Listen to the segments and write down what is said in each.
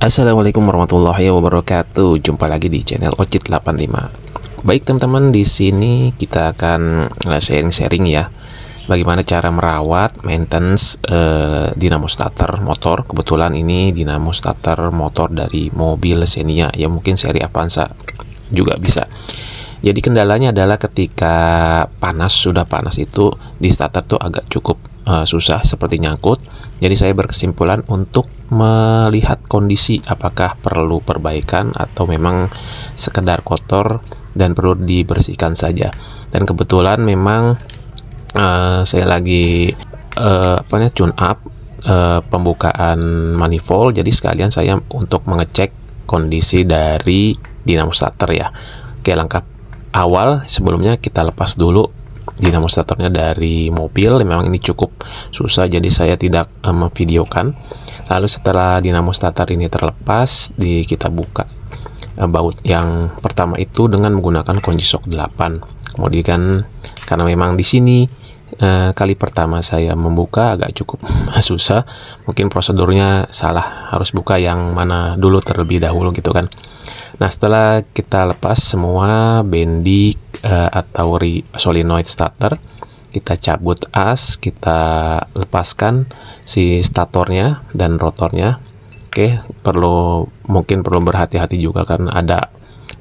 Assalamualaikum warahmatullahi wabarakatuh. Jumpa lagi di channel Ocit 85. Baik teman-teman, di sini kita akan sharing-sharing ya, bagaimana cara merawat maintenance dinamo starter motor. Kebetulan ini dinamo starter motor dari mobil Xenia ya, mungkin seri Avanza juga bisa. Jadi kendalanya adalah ketika sudah panas itu di starter tuh agak cukup susah, seperti nyangkut. Jadi saya berkesimpulan untuk melihat kondisi apakah perlu perbaikan atau memang sekedar kotor dan perlu dibersihkan saja. Dan kebetulan memang saya lagi tune up pembukaan manifold. Jadi sekalian saya untuk mengecek kondisi dari dinamo starter ya. Oke, langkah awal sebelumnya kita lepas dulu dinamo starternya dari mobil. Memang ini cukup susah, jadi saya tidak memvideokan. Lalu setelah dinamo starter ini terlepas, kita buka baut yang pertama itu dengan menggunakan kunci shock 8. Kemudian karena memang di sini kali pertama saya membuka agak cukup susah, mungkin prosedurnya salah, harus buka yang mana dulu terlebih dahulu gitu kan. Nah, setelah kita lepas semua bendik atau solenoid starter, kita cabut as, kita lepaskan si statornya dan rotornya. Oke, mungkin perlu berhati-hati juga karena ada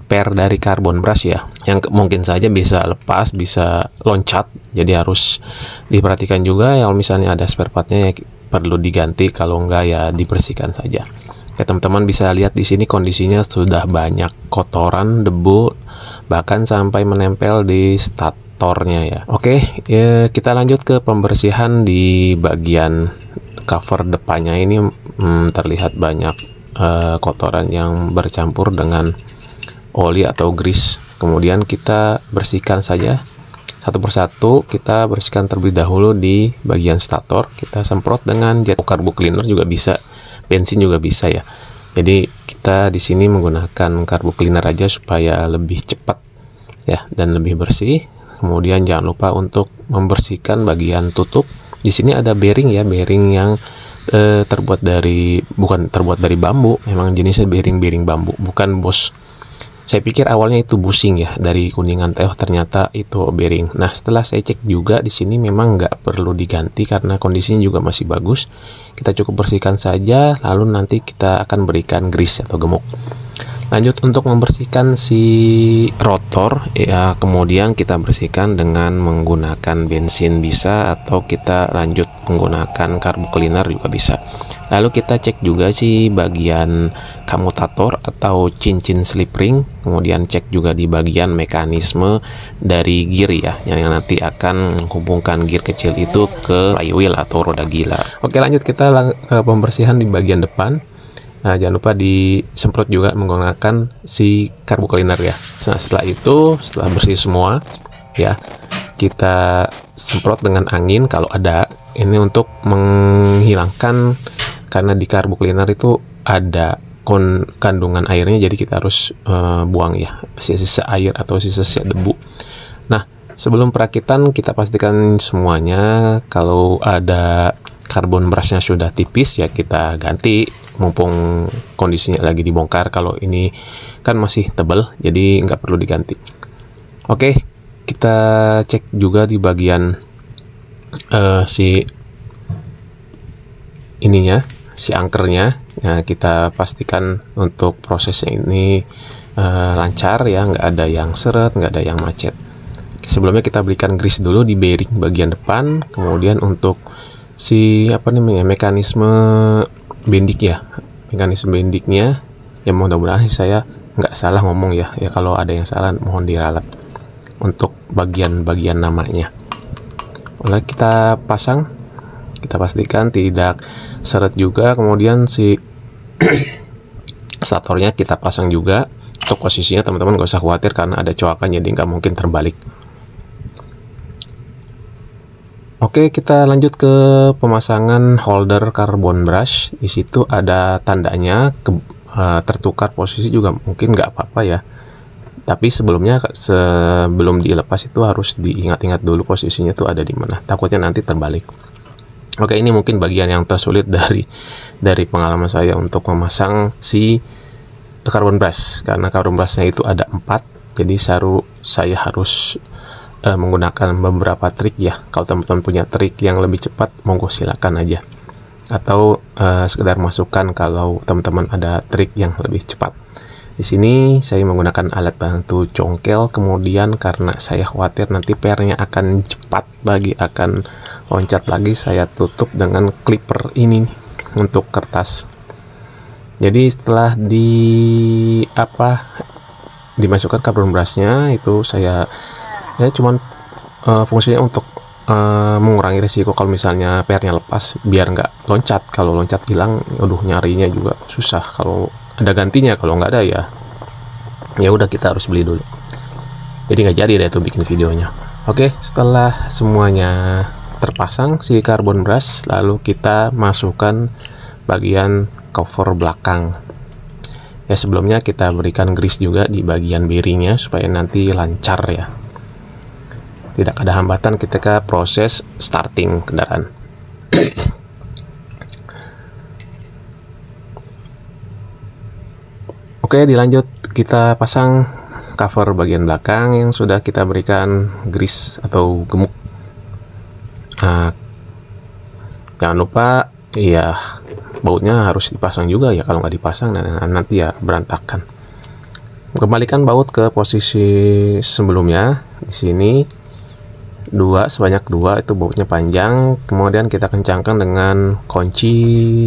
per dari carbon brush ya, yang mungkin saja bisa lepas, bisa loncat. Jadi harus diperhatikan juga ya, kalau misalnya ada spare partnya ya perlu diganti, kalau enggak ya dibersihkan saja. Oke, teman-teman bisa lihat di sini kondisinya sudah banyak kotoran, debu, bahkan sampai menempel di statornya ya. Oke, ya, kita lanjut ke pembersihan di bagian cover depannya. Ini terlihat banyak kotoran yang bercampur dengan oli atau grease. Kemudian kita bersihkan saja satu persatu. Kita bersihkan terlebih dahulu di bagian stator. Kita semprot dengan jet carbo cleaner juga bisa, bensin juga bisa ya. Jadi kita di sini menggunakan carbo cleaner aja supaya lebih cepat ya dan lebih bersih. Kemudian jangan lupa untuk membersihkan bagian tutup. Di sini ada bearing ya, bearing yang bukan terbuat dari bambu, memang jenisnya bearing bambu, bukan Bosch. Saya pikir awalnya itu bushing ya, dari Kuningan teh, ternyata itu bearing. Nah, setelah saya cek juga di sini memang nggak perlu diganti karena kondisinya juga masih bagus. Kita cukup bersihkan saja, lalu nanti kita akan berikan grease atau gemuk. Lanjut untuk membersihkan si rotor ya, kemudian kita bersihkan dengan menggunakan bensin bisa, atau kita lanjut menggunakan carbo cleaner juga bisa. Lalu kita cek juga si bagian kamutator atau cincin slip ring, kemudian cek juga di bagian mekanisme dari gear ya, yang nanti akan menghubungkan gear kecil itu ke flywheel atau roda gila. Oke, lanjut kita ke pembersihan di bagian depan. Nah, jangan lupa disemprot juga menggunakan si carbo cleaner ya. Nah, setelah bersih semua ya, kita semprot dengan angin kalau ada. Ini untuk menghilangkan, karena di carbo cleaner itu ada kandungan airnya, jadi kita harus buang ya sisa-sisa air atau sisa-sisa debu. Nah, sebelum perakitan kita pastikan semuanya. Kalau ada carbon brushnya sudah tipis ya kita ganti, mumpung kondisinya lagi dibongkar. Kalau ini kan masih tebal, jadi nggak perlu diganti. Oke, kita cek juga di bagian si angkernya. Nah, kita pastikan untuk prosesnya ini lancar ya, nggak ada yang seret, nggak ada yang macet. Sebelumnya kita berikan grease dulu di bearing bagian depan, kemudian untuk mekanisme bendiknya ya, mudah-mudahan saya nggak salah ngomong ya, kalau ada yang salah mohon diralat untuk bagian-bagian namanya. Oleh kita pastikan tidak seret juga. Kemudian si statornya kita pasang juga. Untuk posisinya teman-teman nggak usah khawatir karena ada coakan, jadi nggak mungkin terbalik. Oke, kita lanjut ke pemasangan holder carbon brush. Di situ ada tandanya tertukar posisi juga, mungkin nggak apa-apa ya. Tapi sebelum dilepas itu harus diingat-ingat dulu posisinya tuh ada di mana. Takutnya nanti terbalik. Oke, ini mungkin bagian yang tersulit dari pengalaman saya untuk memasang si carbon brush, karena carbon brushnya itu ada 4, jadi saya harus menggunakan beberapa trik ya. Kalau teman-teman punya trik yang lebih cepat, monggo silakan aja, atau sekedar masukkan kalau teman-teman ada trik yang lebih cepat. Di sini saya menggunakan alat bantu congkel, kemudian karena saya khawatir nanti pairnya akan cepat lagi, akan loncat lagi, saya tutup dengan clipper ini untuk kertas. Jadi setelah dimasukkan carbon brushnya itu saya cuman fungsinya untuk mengurangi risiko kalau misalnya pairnya lepas, biar nggak loncat. Kalau loncat hilang, aduh, nyarinya juga susah. Kalau ada gantinya, kalau nggak ada ya udah, kita harus beli dulu. Jadi nggak jadi deh tuh bikin videonya. Oke, setelah semuanya terpasang si carbon brush, lalu kita masukkan bagian cover belakang. Ya, sebelumnya kita berikan grease juga di bagian bearingnya supaya nanti lancar ya, tidak ada hambatan ketika proses starting kendaraan. Oke, dilanjut kita pasang cover bagian belakang yang sudah kita berikan grease atau gemuk. Nah, jangan lupa ya, bautnya harus dipasang juga ya, kalau nggak dipasang nanti ya berantakan. Kembalikan baut ke posisi sebelumnya. Di sini sebanyak 2 itu bautnya panjang, kemudian kita kencangkan dengan kunci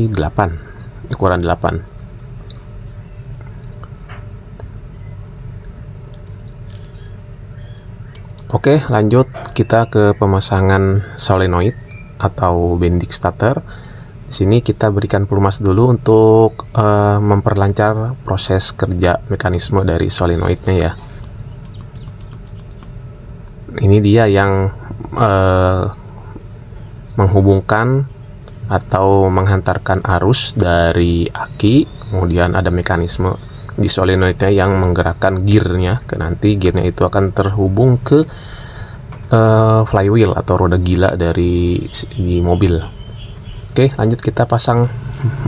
8, ukuran 8. Oke, lanjut kita ke pemasangan solenoid atau bendix starter. Di sini kita berikan pelumas dulu untuk memperlancar proses kerja mekanisme dari solenoidnya ya. Ini dia yang menghubungkan atau menghantarkan arus dari aki, kemudian ada mekanisme di solenoidnya yang menggerakkan gearnya, nanti gearnya itu akan terhubung ke flywheel atau roda gila di mobil. Oke, lanjut kita pasang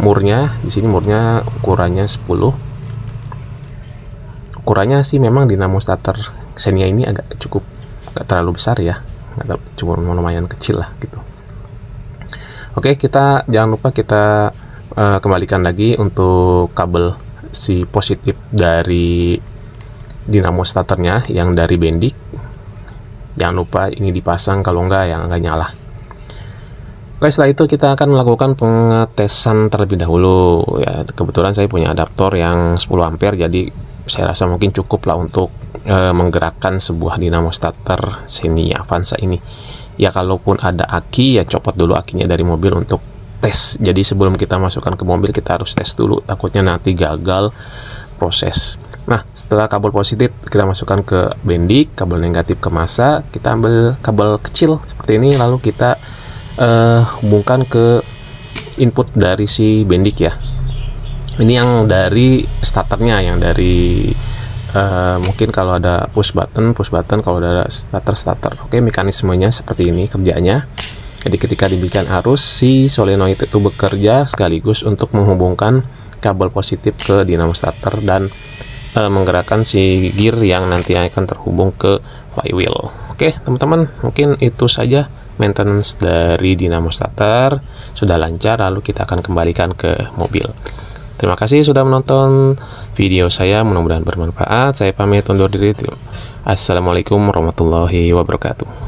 murnya. Di sini murnya ukurannya 10. Ukurannya sih memang dinamo starter Xenia ini agak gak terlalu besar ya, cuma lumayan kecil lah gitu. Oke, kita jangan lupa kita kembalikan lagi untuk kabel si positif dari dinamo starternya yang dari bendik. Jangan lupa ini dipasang, kalau enggak ya nggak nyala. Oke, setelah itu kita akan melakukan pengetesan terlebih dahulu ya. Kebetulan saya punya adaptor yang 10 ampere, jadi saya rasa mungkin cukup lah untuk menggerakkan sebuah dinamo starter Xenia Avanza ini. Ya, kalaupun ada aki ya copot dulu akinya dari mobil untuk tes. Jadi sebelum kita masukkan ke mobil, kita harus tes dulu, takutnya nanti gagal proses. Nah, setelah kabel positif kita masukkan ke bendik, kabel negatif ke massa, kita ambil kabel kecil seperti ini, lalu kita hubungkan ke input dari si bendik ya. Ini yang dari starternya, yang dari mungkin kalau ada push button, kalau ada starter. Oke, mekanismenya seperti ini kerjanya. Jadi ketika diberikan arus, si solenoid itu bekerja sekaligus untuk menghubungkan kabel positif ke dinamo starter dan menggerakkan si gear yang nanti akan terhubung ke flywheel. Oke, teman-teman, mungkin itu saja maintenance dari dinamo starter. Sudah lancar, lalu kita akan kembalikan ke mobil. Terima kasih sudah menonton video saya, mudah-mudahan bermanfaat. Saya pamit undur diri. Assalamualaikum warahmatullahi wabarakatuh.